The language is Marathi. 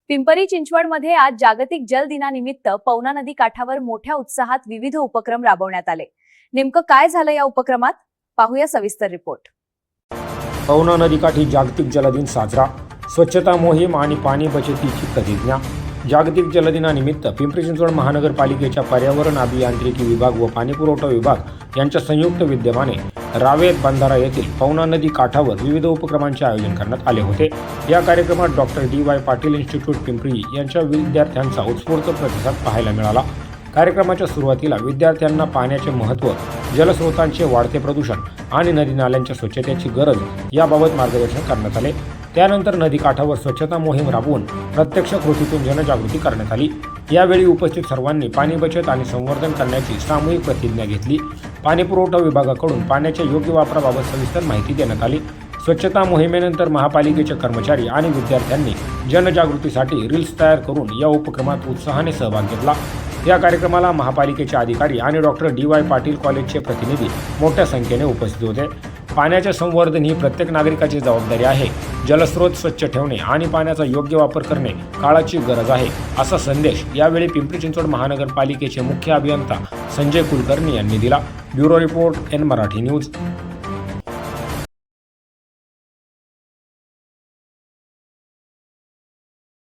पिंपरी चिंचवडमध्ये आज जागतिक जल दिनानिमित्त पवना नदी काठावर मोठ्या उत्साहात विविध उपक्रम राबवण्यात आले। नेमकं काय झालं या उपक्रमात, पाहूया सविस्तर रिपोर्ट। पवना नदीकाठी जागतिक जल दिन साजरा, स्वच्छता मोहीम आणि पाणी बचतीची प्रतिज्ञा। जागतिक जल दिनानिमित्त पिंपरी चिंचवड महानगरपालिकेच्या पर्यावरण अभियांत्रिकी विभाग व पाणीपुरवठा विभाग यांच्या संयुक्त विद्यमाने रावेत बंधारा येथील पवना नदी काठावर विविध उपक्रमांचे आयोजन करण्यात आले होते। या कार्यक्रमात doctor DY Patil institute Pimpri यांच्या विद्यार्थ्यांचा उत्स्फूर्त प्रतिसाद पाहायला मिळाला। कार्यक्रमाच्या सुरुवातीला विद्यार्थ्यांना पाण्याचे महत्त्व, जलस्रोतांचे वाढते प्रदूषण आणि नदी नाल्यांच्या स्वच्छतेची गरज याबाबत मार्गदर्शन करण्यात आले। त्यानंतर नदीकाठावर स्वच्छता मोहीम राबवून प्रत्यक्ष कृतीतून जनजागृती करण्यात आली। यावेळी उपस्थित सर्वांनी पाणी बचत आणि संवर्धन करण्याची सामूहिक प्रतिज्ञा घेतली। पाणीपुरवठा विभागाकडून पाण्याच्या योग्य वापराबाबत सविस्तर माहिती देण्यात आली। स्वच्छता मोहिमेनंतर महापालिकेचे कर्मचारी आणि विद्यार्थ्यांनी जनजागृतीसाठी रील्स तयार करून या उपक्रमात उत्साहाने सहभाग घेतला। या कार्यक्रमाला महापालिकेचे अधिकारी आणि डॉक्टर DY पाटील कॉलेजचे प्रतिनिधी मोठ्या संख्येने उपस्थित होते। पाण्याचे संवर्धन ही प्रत्येक नागरिकाची जबाबदारी आहे। जलस्रोत स्वच्छ ठेवणे आणि पाण्याचा योग्य वापर करणे काळाची गरज आहे, असा संदेश यावेळी पिंपरी चिंचवड महानगरपालिकेचे मुख्य अभियंता संजय कुलकर्णी यांनी दिला। ब्युरो रिपोर्ट, एन मराठी न्यूज।